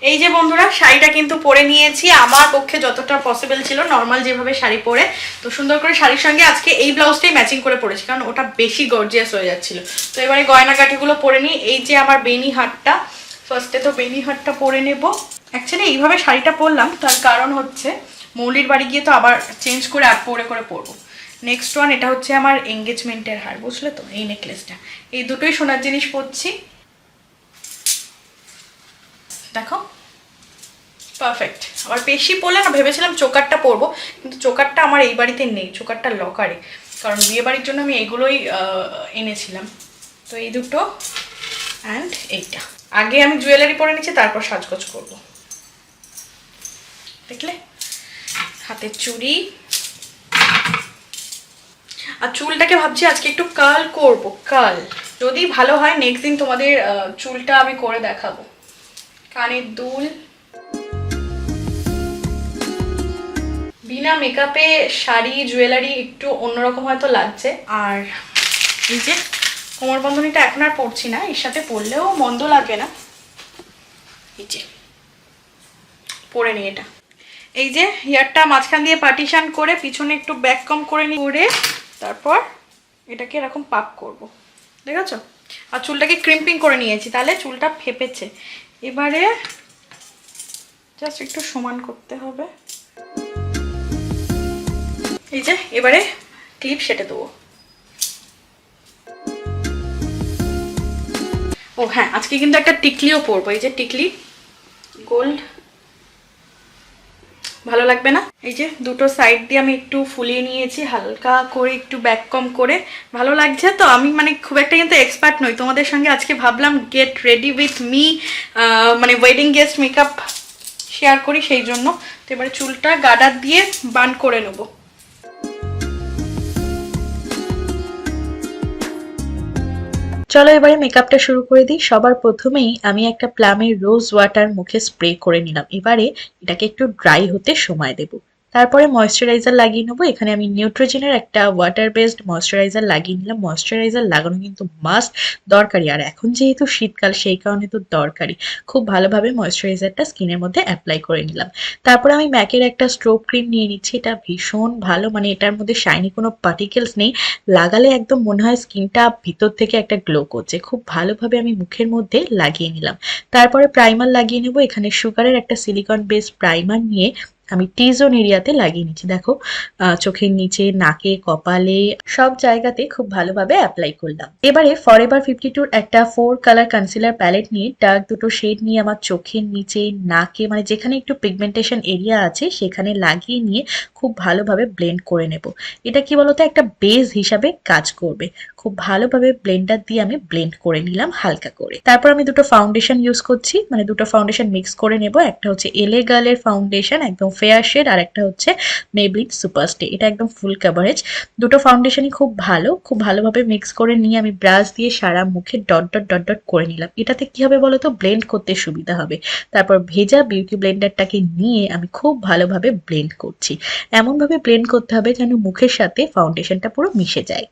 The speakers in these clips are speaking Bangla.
এই যে বন্ধুরা শাড়িটা কিন্তু পরে নিয়েছি, আমার পক্ষে যতটা পসিবল ছিল নর্মাল যেভাবে শাড়ি পরে, তো সুন্দর করে শাড়ির সঙ্গে আজকে এই ব্লাউজটাই ম্যাচিং করে পরেছি কারণ ওটা বেশি গর্জিয়াস হয়ে যাচ্ছিল। তো এবারে গয়নাগাঠিগুলো পরে নিই। এই যে আমার বেনি হারটা, ফার্স্টে তো বেনি হারটা পরে নেব। অ্যাকচুয়ালি এইভাবে শাড়িটা পরলাম তার কারণ হচ্ছে মৌলির বাড়ি গিয়ে তো আবার চেঞ্জ করে আর পরে পরবো। নেক্সট ওয়ান, এটা হচ্ছে আমার এঙ্গেজমেন্টের হার, বুঝলে তো, এই নেকলেসটা। এই দুটোই সোনার জিনিস পরছি, দেখো পারফেক্ট। আবার বেশি পরলে না, ভেবেছিলাম চোকারটা পরবো কিন্তু চোকারটা আমার এই বাড়িতে নেই, চোকারটা লকারে, কারণ বিয়ে বাড়ির জন্য আমি এগুলোই এনেছিলাম। তো এই দুটো অ্যান্ড এইটা, আগে আমি জুয়েলারি পরে নিচ্ছি তারপর সাজগোজ করবো। দেখলে হাতের চুড়ি, আর চুলটাকে ভাবছি আজকে একটু কার্ল করব, কার্ল যদি ভালো হয় নেক্সট দিন তোমাদের চুলটা আমি করে দেখাবো। কানের দুল, বিনা মেকআপে শাড়ি জুয়েলারি একটু অন্যরকম হয়তো লাগছে। আর এই যে কোমর বন্ধনীটা এখন আর পরছি না, এর সাথে পরলেও মন্দ লাগে না, এই যে পরে নি এটা। এই যে হেয়ারটা মাঝখান দিয়ে পার্টিশন করে পিছনে একটু ব্যাক কম করে নিয়ে তারপর এটাকে এরকম পাক করব, দেখেছো? আর চুলটাকে ক্রিম্পিং করে নিয়েছি, তাহলে চুলটা ফেপেছে। এবারে জাস্ট একটু সমান করতে হবে। এই যে এবারে ক্লিপ সেটে দেবো। ও হ্যাঁ, আজকে কিন্তু একটা টিকলিও পরবো, এই যে টিকলি গোল্ড, ভালো লাগবে না? এই যে দুটো সাইড দিয়ে আমি একটু ফুলিয়ে নিয়েছি হালকা করে, একটু ব্যাক কম করে। ভালো লাগছে তো? আমি মানে খুব একটা কিন্তু এক্সপার্ট নই, তোমাদের সঙ্গে আজকে ভাবলাম গেট রেডি উইথ মি, মানে ওয়েডিং গেস্ট মেকআপ শেয়ার করি সেই জন্য। তো এবারে চুলটা গার্ডার দিয়ে বান করে নেবো। চলো এবারে মেকআপটা শুরু করে দিই। সবার প্রথমেই আমি একটা প্লামের রোজ ওয়াটার মুখে স্প্রে করে নিলাম। এবারে এটাকে একটু ড্রাই হতে সময় দেব। তারপরে ময়েশ্চারাইজার লাগিয়ে নেবো। এখানে আমি নিউট্রোজেনের একটা ওয়াটার বেসড ময়েশ্চারাইজার লাগিয়ে নিলাম। ময়েশ্চারাইজার লাগানো কিন্তু মাস্ট, দরকারি। আর এখন যেহেতু শীতকাল সেই কারণে তো দরকারি। খুব ভালোভাবে ময়েশ্চারাইজারটা স্কিনের মধ্যে অ্যাপ্লাই করে নিলাম। তারপরে আমি ম্যাকের একটা স্ট্রোব ক্রিম নিয়ে নিচ্ছি। এটা ভীষণ ভালো, মানে এটার মধ্যে শাইনি কোনো পার্টিকেলস নেই, লাগালে একদম মনে হয় স্কিনটা ভিতর থেকে একটা গ্লো করছে। খুব ভালোভাবে আমি মুখের মধ্যে লাগিয়ে নিলাম। তারপরে প্রাইমার লাগিয়ে নেব। এখানে সুগারের একটা সিলিকন বেস প্রাইমার নিয়ে আমি টি জোন এরিয়াতে লাগিয়ে নিচ্ছি। দেখো চোখের নিচে, নাকে, কপালে সব জায়গাতে খুব ভালোভাবে অ্যাপ্লাই করলাম। এবারে ফরএভার 52 একটা 4 কালার কনসিলার প্যালেট নিয়ে ডার্ক দুটো শেড নিয়ে আমার চোখের নিচে, নাকে, মানে যেখানে একটু পিগমেন্টেশন এরিয়া আছে সেখানে লাগিয়ে নিয়ে খুব ভালোভাবে ব্লেন্ড করে নেব। এটা কি বলতো, একটা বেস হিসাবে কাজ করবে। খুব ভালোভাবে ব্লেন্ডার দিয়ে আমি ব্লেন্ড করে নিলাম হালকা করে। তারপর আমি দুটো ফাউন্ডেশন ইউজ করছি, মানে দুটো ফাউন্ডেশন মিক্স করে নেব। একটা হচ্ছে এলে গার্লের ফাউন্ডেশন একদম ফেয়ার শেড, আর একটা হচ্ছে মেবলিন সুপারস্টে, এটা একদম ফুল কভারেজ। দুটো ফাউন্ডেশনই খুব ভালো, খুব ভালোভাবে মিক্স করে নিয়ে আমি ব্রাশ দিয়ে সারা মুখে ডট ডট ডট ডট করে নিলাম। এটাতে কি হবে বলতো, ব্লেন্ড করতে সুবিধা হবে। তারপর ভেজা বিউটি ব্লেন্ডারটাকে নিয়ে আমি খুব ভালোভাবে ব্লেন্ড করছি। এমনভাবে ব্লেন্ড করতে হবে যেন মুখের সাথে ফাউন্ডেশনটা পুরো মিশে যায়।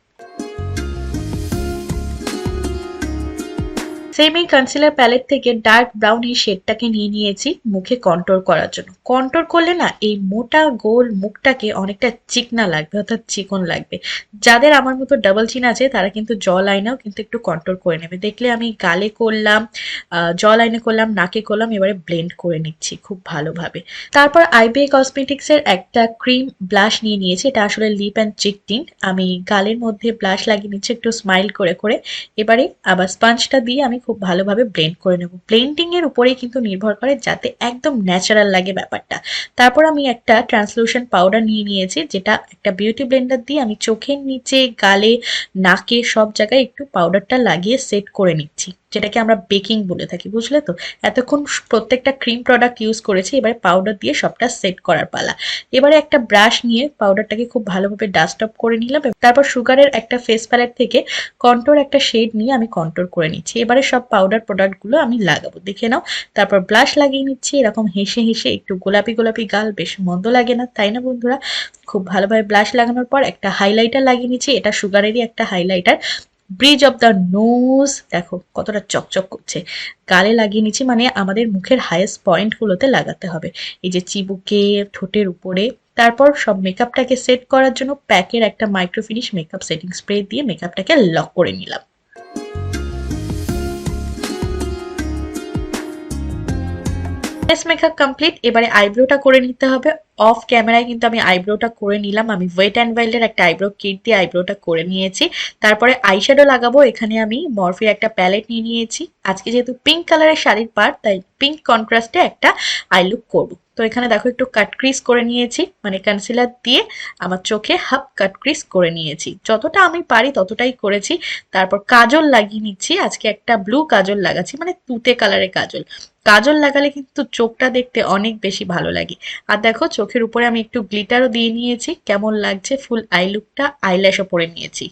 সেম এই কনসিলার প্যালেট থেকে ডার্ক ব্রাউন এই শেডটাকে নিয়ে নিয়েছি মুখে কন্ট্রোল করার জন্য। কন্ট্রোল করলে না এই মোটা গোল মুখটাকে অনেকটা চিকনা লাগবে, অর্থাৎ চিকন লাগবে। যাদের আমার মতো ডাবল চিন আছে তারা কিন্তু জ লাইনেও কিন্তু একটু কন্ট্রোল করে নেবে। দেখলে আমি গালে করলাম, জ লাইনে করলাম, নাকে করলাম, এবারে ব্লেন্ড করে নিচ্ছি খুব ভালোভাবে। তারপর আইবিএ কসমেটিক্সের একটা ক্রিম ব্লাশ নিয়ে নিয়েছি। এটা আসলে লিপ অ্যান্ড চিক টিন্ট। আমি গালের মধ্যে ব্লাশ লাগিয়ে নিচ্ছি একটু স্মাইল করে করে। এবারে আবার স্পঞ্জটা দিয়ে আমি খুব ভালোভাবে ব্লেন্ড করে নেব। ব্লেন্ডিং এর উপরেই কিন্তু নির্ভর করে যাতে একদম ন্যাচারাল লাগে ব্যাপারটা। তারপর আমি একটা ট্রান্সলুশন পাউডার নিয়ে নিয়েছি, যেটা একটা বিউটি ব্লেন্ডার দিয়ে আমি চোখের নিচে, গালে, নাকে সব জায়গায় একটু পাউডারটা লাগিয়ে সেট করে নিচ্ছি, যেটাকে আমরা বেকিং বলে থাকি, বুঝলে তো? এতক্ষণ প্রত্যেকটা ক্রিম প্রোডাক্ট ইউজ করেছি, এবারে পাউডার দিয়ে সবটা সেট করার পালা। এবারে একটা ব্রাশ নিয়ে পাউডারটাকে খুব ভালোভাবে ডাস্ট অফ করে নিলাম। তারপর সুগারের একটা ফেস প্যালেট থেকে কন্ট্রোর একটা শেড নিয়ে আমি কন্ট্রোর করে নিচ্ছি। এবারে সব পাউডার প্রোডাক্টগুলো আমি লাগাবো, দেখে নাও। তারপর ব্লাশ লাগিয়ে নিচ্ছি এরকম হেসে হেসে, একটু গোলাপি গোলাপি গাল, বেশ মন্দ লাগে না, তাই না বন্ধুরা? খুব ভালোভাবে ব্লাশ লাগানোর পর একটা হাইলাইটার লাগিয়ে নিচ্ছি। এটা সুগারেরই একটা highlighter, bridge of the nose, দেখো কতটা চকচক করছে। গালে লাগিয়ে নিচ্ছি, মানে আমাদের মুখের হাইয়েস্ট পয়েন্টগুলোতে লাগাতে হবে, এই যে চিবুকে, ঠোঁটের উপরে। তারপর সব মেকআপটাকে সেট করার জন্য প্যাকের একটা micro finish makeup setting spray দিয়ে মেকআপটাকে লক করে নিলাম। Face makeup complete. এবারে আইব্রোটা করে নিতে হবে। অফ ক্যামেরায় কিন্তু আমি আইব্রোটা করে নিলাম। আমি ওয়েট অ্যান্ড ওয়াইল্ডের একটা আইব্রো কিট দিয়ে আইব্রোটা করে নিয়েছি। তারপরে আইশ্যাডো লাগাবো। এখানে আমি মরফির একটা প্যালেট নিয়ে নিয়েছি। আজকে যেহেতু পিঙ্ক কালারের শাড়ির পার্ট, তাই পিঙ্ক কন্ট্রাস্টে একটা আই লুক করবো। তো এখানে দেখো একটু কাট ক্রিজ করে নিয়েছি, মানে কনসিলার দিয়ে আমার চোখে হাফ কাট ক্রিজ করে নিয়েছি। যতটা আমি পারি ততটাই করেছি। তারপর কাজল লাগিয়ে নিচ্ছি। আজকে একটা ব্লু কাজল লাগাচ্ছি, মানে তুতে কালারের কাজল। কাজল লাগালে কিন্তু চোখটা দেখতে অনেক বেশি ভালো লাগে। আর দেখো চোখের উপরে আমি একটু গ্লিটারও দিয়ে নিয়েছি। কেমন লাগছে ফুল আই লুকটা। আইল্যাশও পরে নিয়েছি।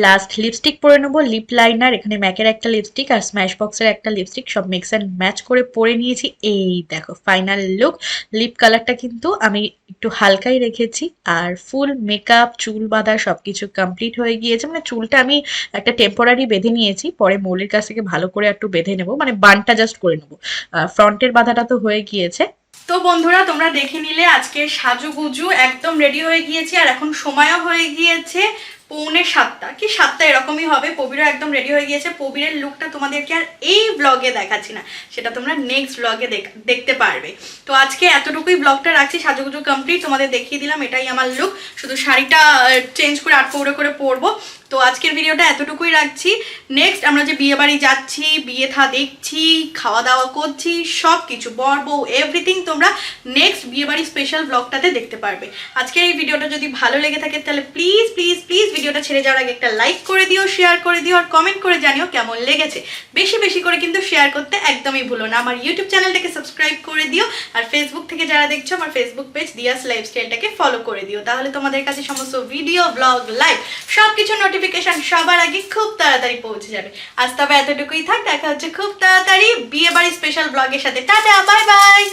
লাস্ট লিপস্টিক পরে নেবো, লিপ লাইনার। এখানে ম্যাকের একটা লিপস্টিক আর স্ম্যাশ বক্সের একটা লিপস্টিক, সব মিক্স অ্যান্ড ম্যাচ করে পরে নিয়েছি। এই দেখো ফাইনাল লুক। লিপ কালারটা কিন্তু আমি একটু হালকাই রেখেছি। আর ফুল মেকআপ, চুল বাঁধা সবকিছু কমপ্লিট হয়ে গিয়েছে। মানে চুলটা আমি একটা টেম্পোরারি বেঁধে নিয়েছি, পরে মৌলির কাছ থেকে ভালো করে একটু বেঁধে নেবো, মানে বানটা জাস্ট করে নেবো। ফ্রন্টের বাঁধাটা তো হয়ে গিয়েছে। তো বন্ধুরা তোমরা দেখে নিলে আজকে সাজুগুজু একদম রেডি হয়ে গিয়েছি। আর এখন সময়ও হয়ে গিয়েছে 6:45 কি 7টা এরকমই হবে। প্রবীরও একদম রেডি হয়ে গিয়েছে। প্রবীরের লুকটা তোমাদেরকে আর এই ব্লগে দেখাচ্ছি না, সেটা তোমরা নেক্সট ব্লগে দেখতে পারবে। তো আজকে এতটুকুই ব্লগটা রাখছি। সাজুগুজু কমপ্লিট, তোমাদের দেখিয়ে দিলাম এটাই আমার লুক। শুধু শাড়িটা চেঞ্জ করে 8 পৌড়ে করে পরবো। তো আজকের ভিডিওটা এতটুকুই রাখছি। নেক্সট আমরা যে বিয়ে বাড়ি যাচ্ছি, বিয়ে থা দেখছি, খাওয়া দাওয়া করছি, সব কিছু বর বউ এভরিথিং তোমরা নেক্সট বিয়ে বাড়ি স্পেশাল ব্লগটাতে দেখতে পারবে। আজকের এই ভিডিওটা যদি ভালো লেগে থাকে তাহলে প্লিজ প্লিজ প্লিজ ভিডিওটা ছেড়ে যাওয়ার আগে একটা লাইক করে দিও, শেয়ার করে দিও আর কমেন্ট করে জানিও কেমন লেগেছে। বেশি বেশি করে কিন্তু শেয়ার করতে একদমই ভুলো না। আমার ইউটিউব চ্যানেলটাকে সাবস্ক্রাইব করে দিও। আর ফেসবুক থেকে যারা দেখছো আমার ফেসবুক পেজ দিয়াস লাইফস্টাইলটাকে ফলো করে দিও। তাহলে তোমাদের কাছে সমস্ত ভিডিও, ব্লগ, লাইভ সবকিছু নোটিফিকেশন সবার আগে খুব তাড়াতাড়ি পৌঁছে যাবে। আজ তবে এতটুকুই থাক। দেখা হচ্ছে খুব তাড়াতাড়ি বিয়ে বাড়ি স্পেশাল ব্লগের সাথে। Tata, bye bye.